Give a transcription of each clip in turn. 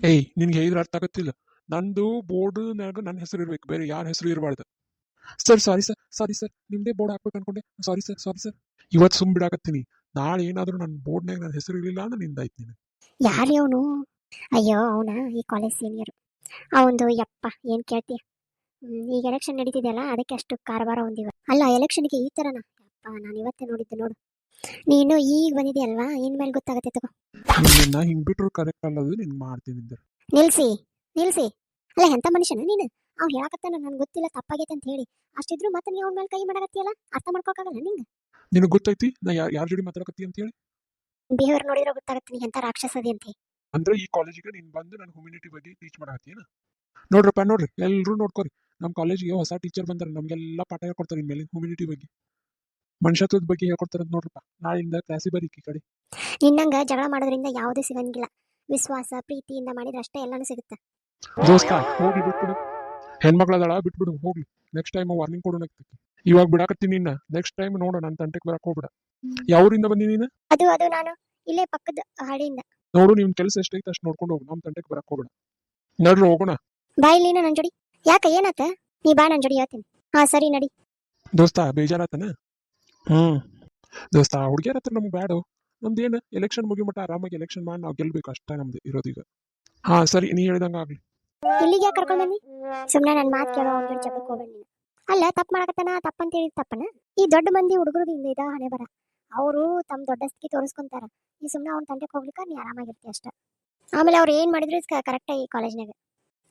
ಏಯ್ ನಿನ್ಗೆ ಹೇಳಿದ್ರೆ ಅರ್ಥ ಆಗತ್ತಿಲ್ಲ. ನಂದು ಬೋರ್ಡ್ನಾಗ ನನ್ನ ಹೆಸರು ಇರ್ಬೇಕು, ಬೇರೆ ಯಾರ ಹೆಸರು ಇರಬಾರ್ದು. Sir sorry sir, sorry sir, ನಿಮ್ದೇ ಬೋರ್ಡ್ ಹಾಕ್ಬೇಕು ಅನ್ಕೊಂಡೆ. Sorry sir, sorry sir. ಇವತ್ತು ಸುಮ್ ಬಿಡಾಕತ್ತೀನಿ. ನಾಳೆ ಏನಾದರೂ ನನ್ನ ಬೋರ್ಡ್ನಾಗ ನನ್ನ ಹೆಸರು ಇರಲಿಲ್ಲ ಅಂದ್ರೆ ನಿಂದಾಯ್ತು ನೀನು. ಯಾರು ಅವನು? ಅಯ್ಯೋ ಅವನ ಈ ಕಾಲೇಜ್ ಸೀನಿಯರ್. ಅವಂದು ಯಪ್ಪ ಏನ್ ಕೇಳ್ತೀಯ. ಈಗ ಎಲೆಕ್ಷನ್ ನಡೀತಿದೆಯಲ್ಲ ಅದಕ್ಕೆ ಅಷ್ಟು ಕಾರವಾರ ಒಂದಿವ. ಅಲ್ಲ ಎಲೆಕ್ಷನ್ಗೆ ಈ ಥರನಾ? ಯಪ್ಪ ನಾನು ಇವತ್ತೇ ನೋಡಿದ್ದೆ ನೋಡು. ನೀನು ಈಗ ಬಂದಿದೆಯಲ್ವಾ, ಇನ್ಮೇಲೆ ಗೊತ್ತಾಗತ್ತೆ ತಗೋ. ನಿನ್ನ ಹಿಂಗ್ ಬಿಟ್ರು ಕರೆಕ್ಟ್ ಅಲ್ಲದು, ನಿನ್ ಮಾಡ್ತೀನಿ ಅಂದ್ರೆ. ನಿಲ್ಸಿ ನಿಲ್ಸಿ. ಅಲ್ಲ ಎಂತ ಮನುಷ್ಯನ ನೀನು? ಅವ್ನು ಹೇಳಕತ್ತಾನ ನನ್ಗೆ ಗೊತ್ತಿಲ್ಲ ತಪ್ಪಾಗೈತೆ ಅಂತ ಹೇಳಿ. ಅಷ್ಟಿದ್ರು ಮತ್ತೆ ನೀವು ಅವ್ನ ಮೇಲೆ ಕೈ ಮಾಡಕತ್ತೀಯಲ್ಲ, ಅರ್ಥ ಮಾಡ್ಕೋಕಾಗಲ್ಲ ನಿಂಗೆ? ನಿನಗೆ ಗೊತ್ತೈತಿ ನಾ ಯಾರ ಜೋಡಿ ಮಾತಾಡಕತ್ತಿ ಅಂತ ಹೇಳಿ? ಬಿಹೇವಿಯರ್ ನೋಡಿದ್ರೆ ಗೊತ್ತಾಗತ್ತೆ ನೀ ಎಂತ ರಾಕ್ಷಸದಿ ಅಂತ. ಅಂದ್ರೆ ಈ ಕಾಲೇಜಿಗೆ ನೀನ್ ಬಂದು ನನ್ನ ಹ್ಯುಮಿನಿಟಿ ಬಗ್ಗೆ ಟೀಚ್ ಮಾಡಕತ್ತೀನ? ನೋಡ್ರಪ್ಪ ನೋಡ್ರಿ, ಎಲ್ಲರೂ ನೋಡ್ಕೋರಿ. ನಮ್ಮ ಕಾಲೇಜಿಗೆ ಹೊಸ ಟೀಚರ್ ಬಂದಾರೆ, ನಮ್ಗೆಲ್ಲ ಪಾಠ ಹೇಳ್ಕೊಡ್ತಾರೆ ಇನ್ಮೇಲೆ ಹ್ಯುಮಿನಿಟಿ ಬಗ್ಗೆ, ಮನುಷ್ಯತ್ವದ ಬಗ್ಗೆ ಹೇಳ್ಕೊಡ್ತಾರೆ ಅಂತ ನೋಡ್ರಪ್ಪ. ನಾಳೆಯಿಂದ ಕ್ಲಾಸಿಗೆ ಬರೀ ಈ ಕಡೆ. ನಿನ್ನಂಗ ಜಗಳ ಮಾಡೋದ್ರಿಂದ ಯಾವುದೇ ಸಿಗಂಗಿಲ್ಲ. ವಿಶ್ವಾಸ ಪ್ರೀತಿಯಿಂದ ಮಾಡಿದ್ರೆ ಅಷ್ಟೇ ಎಲ್ಲಾನು ಸಿಗುತ್ತೆ. ದೋಸ್ತ ಹೋಗಿ ಬಿಟ್ಬಿಡು, ಹೆಣ್ಮಕ್ಳದಳ ಬಿಟ್ಬಿಡು ಹೋಗ್ಲಿ. ನೆಕ್ಸ್ಟ್ ಟೈಮ್ ವಾರ್ನಿಂಗ್ ಕೊಡು ನಕ್ತಿ. ಇವಾಗ ಬಿಡಾಕತ್ತೀನಿ ನಿನ್ನ, ನೆಕ್ಸ್ಟ್ ಟೈಮ್ ನೋಡು ನನ್ನ ತಂಟೆಗೆ ಬರಕ್ ಹೋಗ್ಬಿಡ. ಯಾವೂರಿಂದ ಬಂದಿ ನೀನು? ಅದು ನಾನು ಇಲ್ಲೇ ಪಕ್ಕದ ಹಳ್ಳಿಯಿಂದ. ನೋಡು ನಿಮ್ ಕೆಲಸ ಎಷ್ಟೈತೆ ಅಷ್ಟು ನೋಡ್ಕೊಂಡು ಹೋಗು, ನಮ್ಮ ತಂಟೆಗೆ ಬರಕ್ ಹೋಗ್ಬಿಡ. ನಡ್ರಿ ಹೋಗೋಣ. ಬಾ ಇಲ್ಲಿನ ನನ್ ಜೋಡಿ. ಯಾಕ ಏನಾತ? ನೀ ಬಾ ನನ್ ಜೋಡಿ ಹೇಳ್ತೀನಿ. ಹಾ ಸರಿ ನಡಿ. ದೋಸ್ತ ಬೇಜಾರಾತನ? ದೋಸ್ತ ಹುಡುಗಿಯರ ಹತ್ರ ನಮ್ಗೆ ಬ್ಯಾಡು. ನಮ್ದೇನು ಎಲೆಕ್ಷನ್ ಮುಗಿಮಟ ಆರಾಮಾಗಿ ಎಲೆಕ್ಷನ್ ಮಾಡಿ ನಾವು ಗೆಲ್ಬೇಕು ಅಷ್ಟೇ ನಮ್ದು ಇರೋದೀಗ. ಹಾ ಸರಿ, ನೀ ಹೇಳಿದಂಗ ಆಗ್ಲಿ. ಇಲ್ಲಿಗೆ ಯಾಕೆ ಕರ್ಕೊಂಡ್ ಬನ್ನಿ? ಸುಮ್ನೆ ನನ್ ಮಾತು ಕೇಳೋ ಒಂದ್ ಜಗಕ್ಕೆ ಹೋಗ್ಬೇಡಿ ನೀನು. ಅಲ್ಲ ತಪ್ಪು ಮಾಡಕತ್ತಾನ, ತಪ್ಪಂತ ಹೇಳಿ ತಪ್ಪನ? ಈ ದೊಡ್ಡ ಮಂದಿ ಹುಡುಗರು ಹಿಂದೆ ಇದ ಹಣೆ ಬರ. ಅವರು ತಮ್ಮ ದೊಡ್ಡಸ್ತಿಗೆ ತೋರಿಸ್ಕೊಂತಾರ. ಈ ಸುಮ್ನೆ ಅವ್ನ ತಂಟೆಗೆ ಹೋಗ್ಲಿಕ್ಕ ನೀ ಆರಾಮಾಗಿರ್ತಿ ಅಷ್ಟ. ಆಮೇಲೆ ಅವ್ರು ಏನ್ ಮಾಡಿದ್ರು ಕರೆಕ್ಟ್ ಈ ಕಾಲೇಜ್ನಾಗ.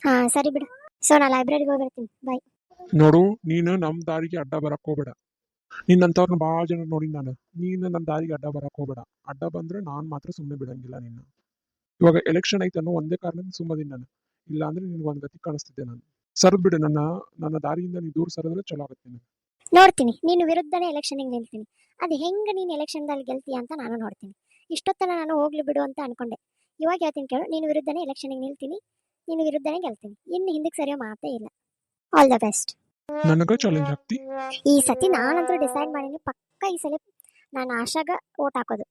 ಹಾ ಸರಿ ಬಿಡು. ಸೊ ನಾ ಲೈಬ್ರರಿಗೆ ಹೋಗಿ ಬರ್ತೀನಿ. ಬಾಯ್. ನೋಡು ನೀನು ನಮ್ ದಾರಿಗೆ ಅಡ್ಡ ಬರಕ್ ಹೋಗ್ಬೇಡ. ನಿನ್ನಂತವ್ರನ್ನ ಭಾಳ ಜನ ನೋಡಿ ನಾನು. ನೀನು ನನ್ನ ದಾರಿಗೆ ಅಡ್ಡ ಬರಕ್ ಹೋಗ್ಬೇಡ. ಅಡ್ಡ ಬಂದ್ರೆ ನಾನ್ ಮಾತ್ರ ಸುಮ್ಮನೆ ಬಿಡಂಗಿಲ್ಲ ನಿನ್ನ. ಇವಾಗ ಎಲೆಕ್ಷನ್ ಐತೆ ಅನ್ನೋ ಒಂದೇ ಕಾರಣಕ್ಕೆ ಸುಮ್ಮದೀನಿ ನಾನು. ಇಲ್ಲ ಅಂದ್ರೆ ನಿನ್ಗೆ ಒಂದ್ ಗತಿ ಕಾಣಿಸ್ತಿದ್ದೆ ನಾನು. ಸರದ್ ಬಿಡು, ನನ್ನ ದಾರಿಯಿಂದ ನೀ ದೂರ ಸರಿದ್ರೆ ಚಲೋ ಆಗುತ್ತೆ ನಿನಗೆ. ನೋಡ್ತೀನಿ ನೀನು ವಿರುದ್ಧನೇ ಎಲೆಕ್ಷನ್ಗೆ ನಿಲ್ತೀನಿ. ಅದು ಹೆಂಗ ನೀನು ಎಲೆಕ್ಷನ್ದಲ್ಲಿ ಗೆಲ್ತೀಯ ಅಂತ ನಾನು ನೋಡ್ತೀನಿ. ಇಷ್ಟೊತ್ತನ ನಾನು ಹೋಗ್ಲಿ ಬಿಡು ಅಂತ ಅನ್ಕೊಂಡೆ. ಇವಾಗ ಹೇಳ್ತೀನಿ ಕೇಳು, ನೀನು ವಿರುದ್ಧನೇ ಎಲೆಕ್ಷನ್ಗೆ ನಿಲ್ತೀನಿ, ನೀನು ವಿರುದ್ಧನೇ ಗೆಲ್ತೀನಿ. ಇನ್ನು ಹಿಂದಕ್ಕೆ ಸರಿಯೋ ಮಾತೇ ಇಲ್ಲ. All the best. ನನಗ ಚಾಲೆಂಜ್ ಆಗ್ತಿ? ಈ ಸತಿ ನಾನಂತೂ ಡಿಸೈಡ್ ಮಾಡೀನಿ, ಪಕ್ಕ ಈ ಸಲ ನಾನು ಆಶಾಗ ಓಟ್ ಹಾಕೋದು.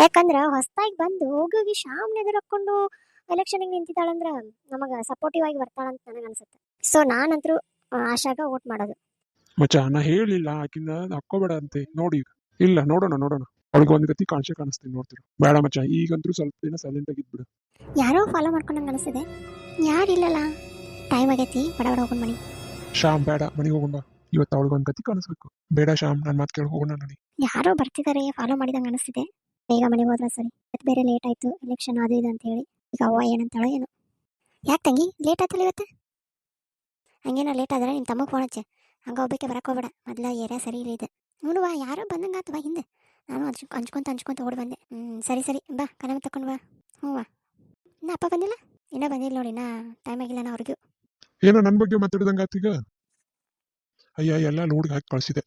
ಯಾಕಂದ್ರ ಹೊಸದಾಗಿ ಬಂದು ಹೋಗಿ ಶಾಮ್ನ ಎದುರಾಕೊಂಡು ಎಲೆಕ್ಷನ್ಗೆ ನಿಂತಿದ್ದಾಳಂದ್ರ ನಮಗ ಸಪೋರ್ಟಿವ್ ಆಗಿ ಬರ್ತಾಳಂತ ನನಗೆ ಅನ್ಸುತ್ತೆ. ಸೊ ನಾನಂತರೂ ಆಶಾಗ ಓಟ್ ಮಾಡೋದು. ಮಚ್ಚ ನಾ ಹೇಳಿಲ್ಲ ಆಕಿನ ಹಾಕೋಬೇಡ ಅಂತೆ. ನೋಡಿ ಈಗ ಇಲ್ಲ, ನೋಡೋಣ ಅವಳಿಗೆ ಒಂದ್ ಗತಿ ಕಾಣಿಸ್ತೀನಿ, ನೋಡ್ತೀರ. ಬೇಡ ಮಚ್ಚ, ಈಗಂತೂ ಸ್ವಲ್ಪ ದಿನ ಸೈಲೆಂಟ್ ಆಗಿದ್ಬಿಡು. ಯಾರೋ ಫಾಲೋ ಮಾಡ್ಕೊಂಡಂಗೆ ಅನಿಸಿದೆ. ಯಾರಿಲ್ಲಲ್ಲ, ಟೈಮ್ ಆಗೈತಿ, ಬಡ ಬಡ ಹೋಗೋಣ ಮನಿ. ಶ್ಯಾಮ್ ಬೇಡ, ಮನೆಗೆ ಹೋಗೋಣ. ಇವತ್ತು ಅವಳಿಗೊಂದು ಗತಿ ಕಾಣಿಸ್ಬೇಕು. ಬೇಡ ಶ್ಯಾಮ್, ನನ್ನ ಮಾತು ಕೇಳಿ ಹೋಗೋಣ ನಡಿ. ಯಾರೋ ಬರ್ತಿದ್ದಾರೆ, ಫಾಲೋ ಮಾಡಿದಂಗೆ ಅನಿಸ್ತಿದೆ. ಬೇಗ ಮನೆಗೆ ಹೋದ್ರೆ ಸರಿ. ಇವತ್ತು ಬೇರೆ ಲೇಟ್ ಆಯ್ತು, ಎಲೆಕ್ಷನ್ ಅದು ಇದು ಅಂತ ಹೇಳಿ. ಈಗ ಅವ್ವ ಏನಂತಾಳೋ ಏನೋ. ಯಾಕೆ ತಂಗಿ ಲೇಟ್ ಆಯ್ತಲ್ಲ ಇವತ್ತು? ಹಂಗೇನೋ ಲೇಟ್ ಆದ್ರೆ ನಿಮ್ಮ ತಮ್ಮ ಫೋನ್ ಹಚ್ಚೆ. ಹಂಗೆ ಒಬ್ಬಕ್ಕೆ ಬರಕ್ಕೆ ಹೋಗ್ಬೇಡ, ಮೊದಲ ಏರಿಯಾ ಸರಿ ಇಲ್ಲ ಇದೆ. ನೋಡುವ ಯಾರೋ ಬಂದಂಗೆ ಆತವ ಹಿಂದೆ. ನಾನು ಹಂಚ್ಕೊಂತ ಓಡಿ ಬಂದೆ. ಸರಿ ಸರಿ ಬಾ, ಕನಮ ತಕೊಂಡು ಬಾ. ಹ್ಞೂ ವಾ. ಇನ್ನ ಅಪ್ಪ ಬಂದಿಲ್ಲ? ಇನ್ನೂ ಬಂದಿಲ್ಲ ನೋಡಿ, ನಾ ಟೈಮ್ ಆಗಿಲ್ಲ ನಾ ಅವ್ರಿಗೂ. ಏನೋ ನನ್ನ ಬಗ್ಗೆ ಮಾತಾಡಿದಂಗೆ ಆತೀಗ. ಅಯ್ಯ ಎಲ್ಲ ಲೋಡ್ಗೆ ಹಾಕಿ ಕಳಿಸಿದೆ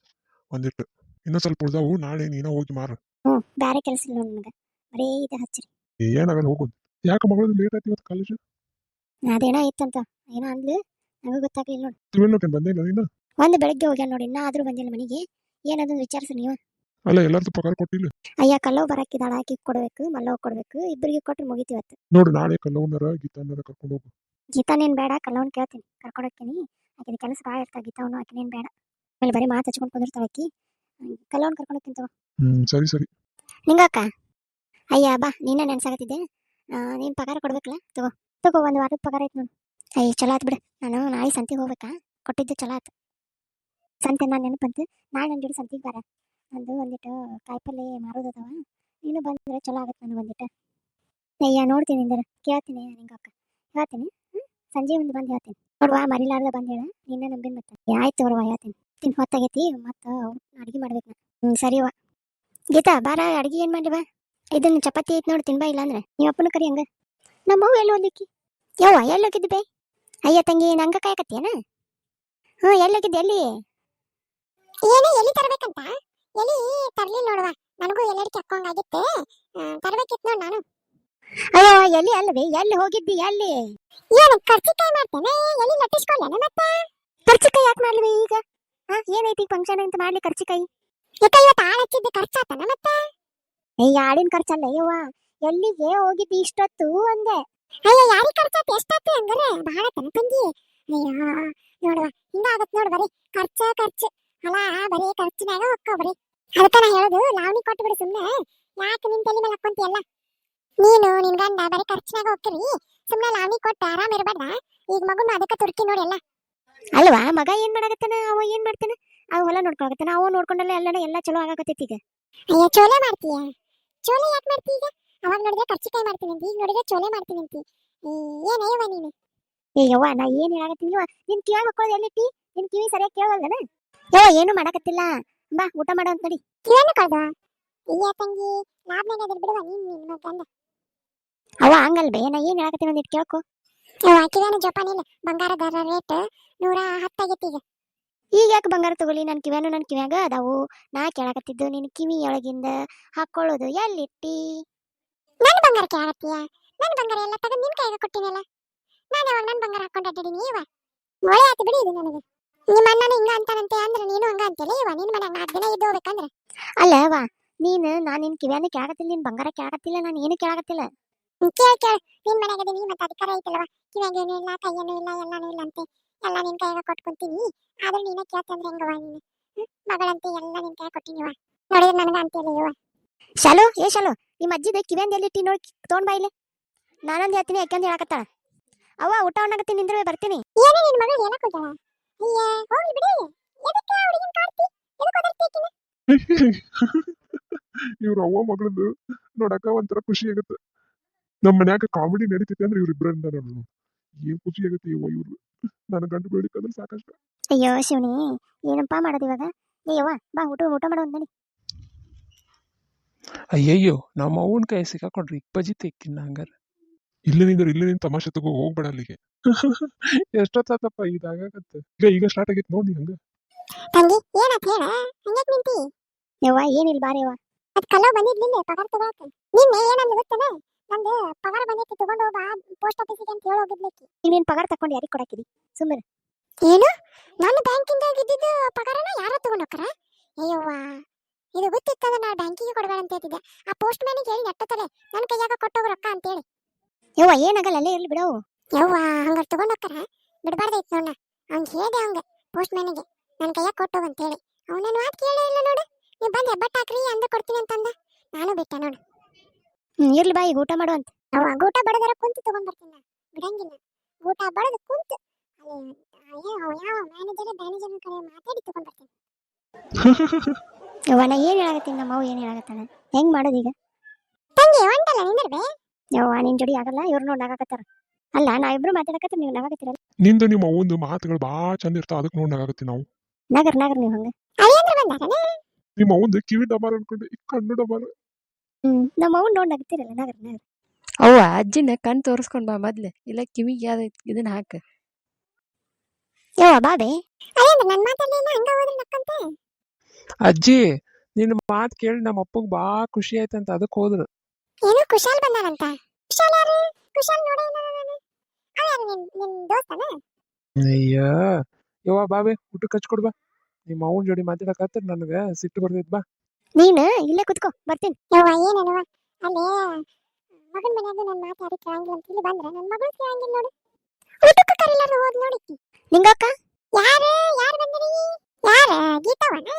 ಒಂದಿಟ್ಟು. ಇನ್ನೂ ಸ್ವಲ್ಪ ಉಳ್ದಾವು, ನಾಳೆ ನೀನೋ ಹೋಗಿ ಮಾರು. ಬೇರೆ ಕೆಲಸ ಇಲ್ಲ ನನಗೆ, ಬರೀ ಇದೆ ಹಚ್ಚಿರಿ. ಏನಾಗಲ್ಲ ಹೋಗೋದು. ಯಾಕೆ ಮಗಳದು ಲೇಟ್ ಆಯ್ತು ಇವತ್ತು ಕಾಲೇಜ್? ಅದೇನೋ ಇತ್ತಂತ ಏನೋ ಅಂದ್ಲು, ನನಗೂ ಗೊತ್ತಾಗ್ಲಿಲ್ಲ ನೋಡಿ. ತಿಳ್ನೋಕೆ ಬಂದಿಲ್ಲ ನೀನು? ಒಂದು ಬೆಳಗ್ಗೆ ಹೋಗ್ಯಾನ ನೋಡಿ, ಇನ್ನ ಆದ್ರೂ ಬಂದಿಲ್ಲ ಮನೆಗೆ. ಏನದೊಂದು ವಿಚಾರಿಸಿ ನೀವು. ಅಲ್ಲ ಎಲ್ಲಾರ್ದು ಪಗಾರ ಕೊಟ್ಟಿಲ್ಲ? ಅಯ್ಯ ಕಲ್ಲವ್ ಬರಾಕಿದಾಳ, ಆಕಿ ಕೊಡ್ಬೇಕು, ಮಲ್ಲವ್ ಕೊಡ್ಬೇಕು, ಇಬ್ಬರಿಗೆ ಕೊಟ್ರೆ ಮುಗಿತಿವತ್ತು. ನೋಡು ನಾಳೆ ಕಲ್ಲವನರ ಗೀತಾನರ ಕರ್ಕೊಂಡು ಹೋಗು. ಗೀತಾನೇನ್ ಬೇಡ, ಕಲ್ಲವನ್ ಕೇಳ್ತೀನಿ, ಕರ್ಕೊಂಡು ಹೋಗ್ತೀನಿ. ಆಕಿನ ಕೆಲಸ ಭಾಳ ಇರ್ತಾ ಗೀತಾವನು, ಆಕಿನೇನ್ ಬೇಡ. ಆಮೇಲೆ ಬರೀ ಮಾತು ಹಚ್ಕೊಂಡು ಕುಂದಿರ್ತಾಳ ಆಕಿ. ಕಲ್ಲವನ್ ಕರ್ಕೊಂಡು ಹೋಗ್ತೀನಿ ತಗೋ. ಸರಿ ಸರಿ. ನಿಂಗಕ್ಕ ಅಯ್ಯ ಬಾ, ನೀನೇ ನೆನ್ಸಾಗತ್ತಿದ್ದೆ. ನೀನ್ ಪಗಾರ ಕೊಡ್ಬೇಕಲ್ಲ, ತಗೋ ತಗೋ, ಒಂದು ವಾರದ ಪಗಾರ ಐತೆ ನೋಡು. ಅಯ್ಯ ಚಲೋ ಆತ್ ಬಿಡು, ನಾನು ನಾಳೆ ಸಂತಿಗೆ ಹೋಗ್ಬೇಕಾ, ಕೊಟ್ಟಿದ್ದು ಚಲೋ ಆತು. ಸಂತೆ ನಾನು ನೆನಪಂತು, ನಾಳೆ ನನ್ನ ಜೋಡಿ ಸಂತಿಗೆ ಬಾರ. ನಂದು ಒಂದಿಟ್ಟು ಕಾಯಿಪಲ್ಲೆ ಮಾರೋದದವ, ನೀನು ಬಂದ್ರೆ ಚಲೋ ಆಗತ್ತೆ ನನಗೆ ಒಂದಿಟ್ಟು. ಅಯ್ಯ ನೋಡ್ತೀನಿ ಇಂದರ ಕೇಳ್ತೀನಿ ನಿಂಗಕ್ಕ, ಹೇಳ್ತೀನಿ. ಸಂಜೆ ಒಂದು ಬಂದು ಹೇಳ್ತೀನಿ ನೋಡುವ, ಮರಿಲಾರ್ದ ಬಂದು ಹೇಳ, ನಿನ್ನೆ ನಂಬಿನ ಮತ್ತೆ. ಆಯ್ತು ಅವ್ರವ ಹೇಳ್ತೀನಿ. ಹೊತ್ತಾಗೈತಿ, ಮತ್ತು ಅಡುಗೆ ಮಾಡ್ಬೇಕು ನಾ. ಸರಿವಾ ಗೀತಾ ಬಾರ, ಅಡುಗೆ ಏನು ಮಾಡಿ ಬಾ. ಇದನ್ನು ಚಪಾತಿ ಐತೆ ನೋಡಿ, ತಿನ್ಬಾ. ಇಲ್ಲ ಅಂದ್ರೆ ನೀವು ಅಪ್ಪನ ಕರಿ ಹಂಗ. ನಮ್ಮವ್ವ ಎಲ್ಲಿ ಹೋಗ್ಲಿಕ್ಕಿ? ಯವ್ವ ಎಲ್ಲಿ ಹೋಗಿದ್ದು ಬೇ? ಅಯ್ಯ ತಂಗಿ ನಂಗ ಕಾಯಕತ್ತೇನ? ಎಲ್ಲಿ ಹೋಗಿದ್ದೆ? ಎಲ್ಲಿ ಏನೋ ಎಲ್ಲಿ ತರಬೇಕಂತ? ಎಲ್ಲಿ ತರ್ಲಿ ನೋಡುವ, ನನಗೂ ಎಲ್ಲರಿಗೂ ಹಾಕೋಂಗಾಗಿತ್ತು, ತರಬೇಕಿತ್ತು ನೋಡಿ ನಾನು. ಅಯ್ಯೋ ಎಲ್ಲಿ ಅಲ್ವೇ, ಎಲ್ಲಿ ಹೋಗಿದ್ದಿ? ಎಲ್ಲಿ ಏನು ಕರ್ಚಿಕಾಯಿ ಮಾಡ್ತೇನೆ? ಎಲ್ಲಿ ಲಟ್ಟಿಸ್ಕೊಳ್ಳೇನ ಮತ್ತೆ? ಕರ್ಚಿಕಾಯಿ ಯಾಕೆ ಮಾಡ್ಲಿ ಈಗ? ಏನೈತಿ ಫಂಕ್ಷನ್ ಅಂತ ಮಾಡ್ಲಿ ಕರ್ಚಿಕಾಯಿ? ಇವತ್ತು ಆಳು ಹಚ್ಚಿದ್ದು ಖರ್ಚಾತನ ಮತ್ತೆ? ಆಳಿನ ಖರ್ಚಲ್ಲ ಯವ್ವ. ಎಲ್ಲಿಗೆ ಹೋಗಿದ್ದಿ ಇಷ್ಟೊತ್ತು ಅಂದೆ. ಅಯ್ಯೋ ಯಾರಿಗೆ ಖರ್ಚಾತು ಎಷ್ಟಾತು ಹಂಗಾರೆ ಬಹಳ ತನ ತಂಗಿ. ಅಯ್ಯೋ ನೋಡುವ ಹಿಂಗಾಗತ್ ನೋಡು ಬರೀ ಖರ್ಚು ಅಲ್ಲ ಬರೀ ಖರ್ಚಿನಾಗ ಹೊಕ್ಕ ಬರೀ. ಅದಕ್ಕ ನಾ ಹೇಳೋದು ಲಾವಣಿ ಕೊಟ್ಟು ಬಿಡು ಸುಮ್ಮನೆ. ಯಾಕೆ ನಿನ್ ತಲೆ ಮೇಲೆ ಹಾಕೊಂತಿಯಲ್ಲ ನೀನು ನಿನ್ ಗಂಡ ಬರೀ ಖರ್ಚಿನಾಗ ಹೋಗ್ತೀರಿ. ಸುಮ್ಮನೆ ಲಾವಣಿ ಕೊಟ್ಟು ಆರಾಮ್ ಇರಬೇಡ. ಈಗ ಮಗುನ ಅದಕ್ಕ ತುರ್ಕಿ ನೋಡಿ ಎಲ್ಲ ಅಲ್ವಾ. ಮಗ ಏನ್ ಮಾಡಾಕತ್ತಾನ, ಅವ ಏನ್ ಮಾಡ್ತಾನ, ಅವ ಹೊಲ ನೋಡ್ಕೊಳಕತ್ತಾನ, ಅವ ನೋಡ್ಕೊಂಡಲ್ಲ ಎಲ್ಲ ಚಲೋ ಆಗಾಕತ್ತೈತಿ ಈಗ. ಅಯ್ಯೋ ಚೋಲೆ ಮಾಡ್ತೀಯ, ಚೋಲೆ ಯಾಕೆ ಮಾಡ್ತೀಯ ಈಗ? ಅವಾಗ ನೋಡಿದ್ರೆ ಕರ್ಚಿಕಾಯಿ ಮಾಡ್ತೀನಿ ಅಂತ, ಈಗ ನೋಡಿದ್ರೆ ಚೋಲೆ ಮಾಡ್ತೀನಿ ಅಂತ. ಏನಯ್ಯವ ನೀನು? ಯವ್ವ ನಾ ಏನ್ ಹೇಳಾಕತ್ತೀನಿ ನಿನ್ ಕಿವಿ ಮಕ್ಕಳು ಎಲ್ಲಿಟ್ಟಿ? ನಿನ್ ಕಿವಿ ಸರಿಯಾಗಿ ಕೇಳವಲ್ದನ? ಯವ್ವ ಏನು ಮಾಡಾಕತ್ತಿಲ್ಲ, ಬಾ ಊಟ ಮಾಡೋ ಅಂತ ನಡಿ. ಕಿವಿಯನ್ನು ಕಳ್ದ ಅಯ್ಯ ತಂಗಿ ಲಾಭನಾಗ ಅದ್ರ ಬಿಡುವ ನಿನ್ನ ಗಂಡ. ಅವ ಹಂಗಲ್ ಬೇ, ನಾ ಏನ್ ಹೇಳಾಕತ್ತೀನಿ ಒಂದಿಟ್ಟು ಕೇಳ್ಕೊ. ಯವ್ವ ಕಿವಿಯನ್ನು ಜೋಪಾನಿಲ್ಲ, ಬಂಗಾರದ ರೇಟ್ 110 ಆಗೈತಿ ಈಗ. ಈಗ ಯಾಕೆ ಬಂಗಾರ ತಗೊಳ್ಳಿ? ನನ್ನ ಕಿವ್ಯಾಗ ಅದಾವು. ನಾ ಕೇಳಾಕತ್ತಿದ್ದು ನಿನ್ ಕಿವಿಯೊಳಗಿಂದ ಹಾಕೊಳ್ಳೋದು ಎಲ್ಲಿಟ್ಟಿ? ನನ್ನ ಬಂಗಾರ ಕೇಳಾಕತ್ತೀಯ? ನನ್ನ ಬಂಗಾರ ಎಲ್ಲ ತಗೊಂಡು ನಿನ್ ಕೈಗೆ ಕೊಟ್ಟಿನಲ್ಲ. ನಾನು ಯಾವಾಗ ನನ್ನ ಬಂಗಾರ ಹಾಕೊಂಡು ಅಡ್ಡಾಡಿನಿ ಇವ? ಮೊಳೆ ಆಯ್ತು ಬಿಡಿ ಇದು ನನಗೆ. ನಿಮ್ಮ ಅಣ್ಣನ ಹಿಂಗ ಅಂತಾನಂತೆ ಅಂದ್ರೆ ನೀನು ಹಂಗ ಅಂತೇಳಿ ಇವ ನಿನ್ ಮನ್ಯಾಗ 4 ದಿನ ಇದ್ದು ಹೋಗ್ಬೇಕಂದ್ರೆ. ಅಲ್ಲ ವಾ ನೀನು ನಾನು ನಿನ್ ಕಿವ್ಯಾನ ಕೇಳಾಕತ್ತಿಲ್ಲ, ನಿನ್ ಬಂಗಾರ ಕೇಳಾಕತ್ತಿಲ್ಲ, ನಾನು ಏನು ಕೇಳಾಕತ್ತಿಲ್ಲ. ಕೇಳ ನಿನ್ ಮನ್ಯಾಗ ಅದೀನಿ ಮತ್ತೆ ಅಧಿಕಾರ ಐತಲ್ವ. ಕಿವ್ಯಾಗೇನು ಇಲ್ಲ, ಕೈಯೇನು ಇಲ್ಲ, ಎಲ್ಲಾನು ಇಲ್ಲ ಅಂತೆ. ಎಲ್ಲ ನಿನ್ ಕೈಯಾಗ ಕೊಟ್ಕೊಂತೀನಿ. ಆದ್ರೆ ನೀನ ಕೇಳ್ತಂದ್ರೆ ಹೆಂಗವ ನೀನು? ಮಗಳಂತೆ ಎಲ್ಲ ನಿನ್ ಕೈಯಾಗ ಕೊಟ್ಟಿನಿವ. ನೋಡಿದ್ರೆ ನನಗ ಅಂತೇಳಿ ಇವ. ಶಾಲು ಶಾಲು ನಿಮ್ಮ ಅಜ್ಜಿದ ಕಿವ್ಯಾಂದ ಎಲ್ಲಿಟ್ಟಿ ನೋಡಿ ತೊಗೊಂಡ್ ಬಾ ಇಲ್ಲಿ. ನಾನೊಂದು ಹೇಳ್ತೀನಿ ಯಾಕಂತ ಹೇಳಕತ್ತಾಳ. ಅವ್ವ ಊಟ ಮಾಡಕತ್ತೀನಿ ನಿಂದ್ರೆ ಬರ್ತೀನಿ. ಏನೇ ನಿನ್ ಮಗಳು ಏನಕ್ಕೆ ಹೋಗ್ಯಾಳ? ಅಯ್ಯ ಹೋಗ್ಲಿ ಬಿಡಿ. ಎದಕ್ಕೆ ಹುಡುಗಿನ ಕಾಡ್ತಿ? ಎದಕ್ಕೆ ಒದರ್ತಿ ಆಕಿನ? ಇವ್ರ ಅವ್ವ ಮಗಳದು ನೋಡಕ ಒಂಥರ ಖುಷಿ ಆಗತ್ತೆ. ನಮ್ಮ ಮನ್ಯಾಗ ಕಾಮಿಡಿ ನಡೀತೈತಿ ಅಂದ್ರೆ ಇವ್ರಿಬ್ರಿಂದ ನೋಡು ಏನ್ ಖುಷಿ ಆಗತ್ತೆ. ಇವ್ರು ನನ್ನ ಗಂಟು ಬೇಡಿಕಂದ್ರೆ ಸಾಕಷ್ಟ. ಅಯ್ಯೋ ಶಿವನಿ ಏನಪ್ಪಾ ಮಾಡೋದು ಇವಾಗ? ಅಯ್ಯವ್ವ ಬಾ ಊಟ ಮಾಡೋ ನಡಿ. ಅಯ್ಯಯ್ಯೋ ನಮ್ಮ ಅವ್ವನ ಕೈ ಸಿಕ್ಕಾಕೊಂಡ್ರಿ ಇಪ್ಪಜಿ ತೆಕ್ಕಿನ ಹಂಗಾರ. ಇಲ್ಲೇ ತಮಾಷೆ ತಗೋ ಹೋಗ್ಬೇಡ ಅಲ್ಲಿಗೆ. ಎಷ್ಟೊತ್ತಾತಪ್ಪ ಇದಾಗತ್ತೆ. ಈಗ ಸ್ಟಾರ್ಟ್ ಆಗೈತಿ ನೋಡಿ ಹಂಗ. ತಂಗಿ ಏನಂತ ಹೇಳ ಹಂಗ್ಯಾಕ್ ನಿಂತಿ? ಯವ್ವ ಏನಿಲ್ಲ ಬಾರಿ ಯವ್ವ. ಅದ್ ಕಲ್ಲೋ ಬಂದಿದ್ಲಿಲ್ಲ ಪಗಾರ ತಗೊಳಕ. ನಿನ್ನೆ ಏನಂದ ಗೊತ್ತೇನ? ನಂದು ಪಗಾರ ಬಂದೈತಿ ತಗೊಂಡು ಬಾ ಪೋಸ್ಟ್ ಆಫೀಸಿಗೆ ಅಂತ ಹೇಳಿ ಹೋಗಿದ್ಲಿಕ್ಕಿ. ನೀನ್ ಪಗಾರ ತಕೊಂಡು ಯಾರಿಗೆ ಕೊಡಾಕಿದಿ? ಸುಮ್ಮನೆ ಏನು? ನಾನು ಬ್ಯಾಂಕಿಂದ ಇದ್ದಿದ್ದು ಪಗಾರನ ಯಾರೋ ತಗೊಂಡು ಹೋಗ್ತಾರ? ಅಯ್ಯವ್ವ ಇದು ಗೊತ್ತಿತ್ತಂದ್ರೆ ನಾ ಬ್ಯಾಂಕಿಗೆ ಕೊಡಬೇಡ ಅಂತ ಹೇಳ್ತಿದ್ದೆ. ಆ ಪೋಸ್ಟ್ ಮ್ಯಾನಿಗೆ ಹೇಳಿ ನೆಟ್ಟತಲೆ ನನ್ನ ಕೈಯಾಗ ಕೊಟ್ಟೋಗ ರೊಕ್ಕ ಅಂತೇಳಿ. ಯವ್ವ ಏನಾಗಲ್ಲ ಅಲ್ಲೇ ಇರ್ಲಿ ಬಿಡವು. ಯವ್ವ ಹಂಗಾರ ತಗೊಂಡು ಹೋಗ್ತಾರ ಬಿಡಬಾರ್ದೈತಿ ನೋಡ. ಅವ್ನಿಗೆ ಹೇಳಿದೆ ಅವಂಗ ಪೋಸ್ಟ್ ಮ್ಯಾನಿಗೆ ನನ್ನ ಕೈಯಾಗ ಕೊಟ್ಟೋಗ ಅಂತೇಳಿ. ಅವನ ಮಾತು ಕೇಳೇ ಇಲ್ಲ ನೋಡು. ನೀವು ಬಂದು ಹೆಬ್ಬಟ್ಟು ಹಾಕ್ರಿ ಅಂದ ಕೊಡ್ತೀನಿ ಅಂತಂದ. ನಾನು ಬಿಟ್ಟೆ ನೋಡು. ಇರ್ಲಿ ಬಾ ಈಗ ಊಟ ಮಾಡುವಂತ. ಅವ ಊಟ ಬಡದರ ಕುಂತು ತಗೊಂಡ್ ಬರ್ತೀನಿ ನಾ, ಬಿಡಂಗಿಲ್ಲ. ಊಟ ಬಡದು ಕುಂತು ಯಾವ ಮ್ಯಾನೇಜರ್ ಕಡೆ ಮಾತಾಡಿ ತಗೊಂಡ್ ಬರ್ತೀನಿ. ಯವ್ವ ನಾ ಏನ್ ಹೇಳಾಕತ್ತೀನಿ, ನಮ್ಮ ಅವ್ ಏನ್ ಹೇಳಾಕತ್ತಾನ? ಹೆಂಗ್ ಮಾಡೋದು ಈಗ? ತಂಗಿ ಹೊಂಟಲ್ಲ ನಿಂದಿರ್ಬೇ. ಯವ್ವ ನಿನ್ ಜೋಡಿ ಆಗಲ್ಲ, ಇವ್ರು ನೋಡಿ ನಗಾಕತ್ತಾರ. ಅಲ್ಲ ನಾ ಇಬ್ರು ಮಾತಾಡಕತ್ತೀರಿ ನೀವು ನಗಾಕತ್ತೀರಲ್ಲ. ನಿಂದು ನಿಮ್ಮ ಅವ್ವಂದು ಮಾತುಗಳು ಭಾಳ ಚಂದ ಇರ್ತಾವ, ಅದಕ್ಕೆ ನೋಡಿ ನಗಾಕತ್ತೀವಿ ನಾವು. ನಗರ್ ನೀವು ಹಂಗ ಅಯ್ಯಂದ್ರ ಬಂದಾರನೆ. ನಿಮ್ಮ ಅವ್ವಂದು ಕಿವಿ ಡಬಾರ ಅನ್ಕೊಂಡೆ ಈ ಕಣ್ಣು ಡಬಾರ. ನಮ್ಮ ಅವ್ವನ್ ನೋಡಿ ನಗತಿರಲ್ಲ ನಗರ್. ಅವ್ವ ಅಜ್ಜಿನ ಕಣ್ ತೋರಿಸ್ಕೊಂಡ್ ಬಾ ಮೊದ್ಲೆ, ಇಲ್ಲ ಕಿವಿಗೆ ಯಾವ್ದು ಇದನ್ನ ಹಾಕ. ಯವ್ವ ಬಾಬೆ ಅಯ್ಯಂದ್ರ ನನ್ನ ಮಾತಾಡ್ಲಿಲ್ಲ ಹಂಗ ಹೋದ್ರೆ ನಕ್ಕಂತೆ. ಅಜ್ಜಿ ನಿನ್ನ ಮಾತು ಕೇಳಿ ನಮ್ಮ ಅಪ್ಪಗ್ ಬಾ ಖುಷಿ ಆಯ್ತಂತ ಅದಕ್ಕೆ ಹೋದ್ರು. ಏನು ಕುಶಾಲ್ ಬಂದಾರಂತ? ಕುಶಾಲ್ ಯಾರು? ಕುಶಾಲ್ ನೋಡೇ ಇಲ್ಲ ನಾನು. ಅವ ಯಾರು ನಿನ್ ದೋಸ್ತನ? ಅಯ್ಯ ಯವ್ವ ಬಾಬೆ ಊಟಕ್ಕೆ ಹಚ್ಕೊಡ್ಬಾ. ನಿಮ್ಮ ಅವ್ವನ ಜೋಡಿ ಮಾತಾಡಕತ್ರ ನನಗೆ ಸಿಟ್ಟು ಬರ್ತೈತ್ ಬಾ. ನೀನು ಇಲ್ಲೇ ಕುತ್ಕೋ ಬರ್ತೀನಿ. ಯವ್ವ ಏನೇನವ ಅಲ್ಲೇ ಮಗನ ಮನ್ಯಾಗ ನನ್ನ ಮಾತು ಯಾರು ಕೇಳಂಗಿಲ್ಲ ಅಂತ ಇಲ್ಲಿ ಬಂದ್ರೆ ನನ್ನ ಮಗಳು ಕೇಳಂಗಿಲ್ಲ ನೋಡು. ಊಟಕ್ಕೆ ಕರಿಲಾರ ಹೋದ್ ನೋಡಿಕ್ಕಿ ನಿಂಗಕ್ಕ. ಯಾರು ಬಂದಿರಿ? ಯಾರ ಗೀತವನ?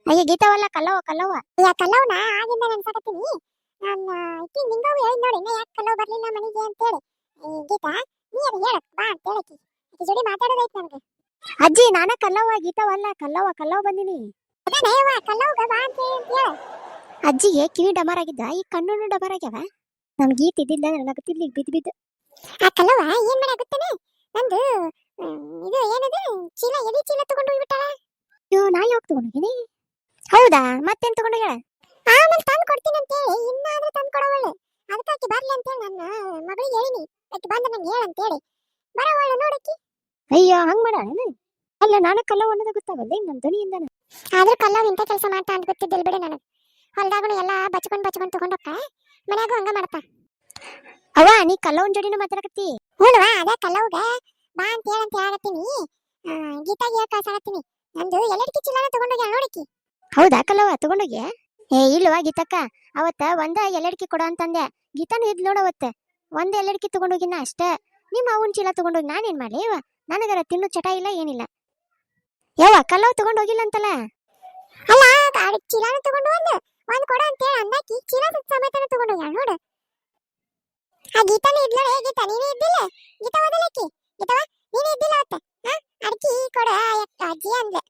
ಅಯ್ಯ ಗೀತವಲ್ಲ ಕಲ್ಲವ್ವ. ಅಯ್ಯ ಕಲ್ಲವ್ನ ಆಗಿಂದ ನೆನ್ಸಾಕತ್ತೀನಿ ನಾನು. ಇಕ್ಕಿ ನಿಂಗವು ಹೇಳಿ ನೋಡಿ ಇನ್ನ ಯಾಕೆ ಕಲ್ಲವ್ ಬರ್ಲಿಲ್ಲ ಮನೆಗೆ ಅಂತೇಳಿ. ಗೀತಾ ನೀ ಅದು ಹೇಳಕ್ ಬಾ ಅಂತ ಹೇಳಕ್ಕಿ ಆಕಿ ಜೋಡಿ ಮಾತಾಡೋದೈತಿ ನನ್ಗೆ. ಅಜ್ಜಿ ನಾನ ಕಲ್ಲವ್ವ ಗೀತವಲ್ಲ ಕಲ್ಲವ್ವ ಬಂದಿನಿ. ಅದೇನಯ್ಯವ್ವ ಕಲ್ಲವ್ಗ ಬಾ ಅಂತ ಹೇಳ. ಅಜ್ಜಿಗೆ ಕಿವಿ ಡಮಾರ್ ಆಗಿದ್ದ, ಈ ಕಣ್ಣು ಡಮಾರ್ ಆಗ್ಯಾವ. ನಮ್ಗೆ ಗೀತ ಇದ್ದಿಲ್ಲ ನನಗತ್ತಿಲ್ಲ ಈಗ ಬಿದ್ದು. ಆ ಕಲ್ಲವ್ವ ಏನ್ ಮಾಡ ಗೊತ್ತೇನೆ? ನಂದು ಇದು ಏನದು ಚೀಲ ಎಲಿ ಚೀಲ ತಗೊಂಡು ಹೋಗ್ಬಿಟ್ಟಾಳ. ನಾ ಯಾವಾಗ ತಗೊಂಡೋಗಿನಿ? ಹೌದಾ ಮತ್ತೇನ್ ತಗೊಂಡೋಗ್ಯಾಳ? ಆಮೇಲೆ ತಂದು ಕೊಡ್ತೀನಿ ಅಂತ ಹೇಳಿ ಇನ್ನಾದ್ರೂ ತಂದು ಕೊಡವಳ್ಳೆ. ಅದಕ್ಕೆ ಆಕಿ ಬರ್ಲಿ ಅಂತೇಳಿ ನನ್ನ ಮಗಳಿಗೆ ಹೇಳಿನಿ. ಆಕಿ ಬಂದ್ರೆ ನಂಗೆ ಹೇಳಂತೇಳಿ ಬರವಳ್ಳೆ ನೋಡಕ್ಕಿ. ಅಯ್ಯೋ ಹಂಗ್ ಮಾಡಾಳೇನು? ಅಲ್ಲ ನಾನು ಕಲ್ಲವ್ ಅನ್ನೋದು ಗೊತ್ತಾಗಲ್ಲ ನನ್ನ ಧ್ವನಿಯಿಂದನ. ಆದ್ರೂ ಕಲ್ಲವ್ ಇಂಥ ಕೆಲಸ ಮಾಡ್ತಾ ಅಂತ ಗೊತ್ತಿದ್ದಿಲ್ಲ ಬಿಡು ನನಗೆ. ಹೊಲ್ದಾಗನು ಎಲ್ಲ ಬಚ್ಕೊಂಡ್ ತಗೊಂಡೋಕ್ಕ ಮನ್ಯಾಗೂ ಹಂಗ ಮಾಡ್ತಾ. ಅವ್ವ ನೀ ಕಲ್ಲವನ್ ಜೋಡಿನ ಮಾತಾಡಕತ್ತಿ? ಹ್ಞೂವಾ ಅದೇ ಕಲ್ಲವ್ಗ ಬಾ ಅಂತ ಹೇಳತ್ತೀನಿ. ಗೀತಾಗಿ ಹೇಳಿ ಕಳ್ಸಾಕತ್ತೀನಿ. ನಂದು ಎಲ್ಲಡಿಕೆ ಚೀಲನ ತಗೊಂಡೋಗ್ಯಾಳ ನೋಡಕ್ಕಿ. ಹೌದಾ ಕಲ್ಲವ್ವ ತಗೊಂಡೋಗ್ಯಾ? ಇಲ್ವಾ ಗೀತಕ್ಕ ಅವತ್ತ ಒಂದ ಎಲ್ಲಡಿಕೆ ಕೊಡ ಅಂತಂದೆ. ಗೀತಾನು ಇದ್ ನೋಡ ಅವತ್ತ ಒಂದ್ ಎಲ್ಲಡಿಕೆ ತಗೊಂಡೋಗಿನ ಅಷ್ಟೇ. ನಿಮ್ಮ ಅವನ್ ಚೀಲ ತಗೊಂಡೋಗಿ ನಾನೇನ್ ಮಾಡ್ಲಿ ಇವ? ನನಗರ ತಿನ್ನು ಚಟ ಇಲ್ಲ ಏನಿಲ್ಲ. ಯವ್ವ ಕಲ್ಲವ್ ತಗೊಂಡೋಗಿಲ್ಲ ಅಂತಲ್ಲ. ಅಲ್ಲ ಗಾಡಿ ಚೀಲಾನ ತಗೊಂಡು ಒಂದ್ ಕೊಡ ಅಂತ ಹೇಳಿ ಅಂದಾಕಿ ಚೀಲ ಸಮೇತನ ತಗೊಂಡೋಗ್ಯಾಳ ನೋಡು. ಆ ಗೀತಾನೇ ಇದ್ಲಳೆ. ಗೀತಾ ನೀನೇ ಇದ್ದಿಲ್ಲ? ಗೀತಾ ಓದಲಕ್ಕಿ? ಗೀತವ ನೀನೇ ಇದ್ದಿಲ್ಲ ಅವತ್ತ? ಅಡ್ಕಿ ಕೊಡ ಅಜ್ಜಿ ಅಂದ್ಲೆ.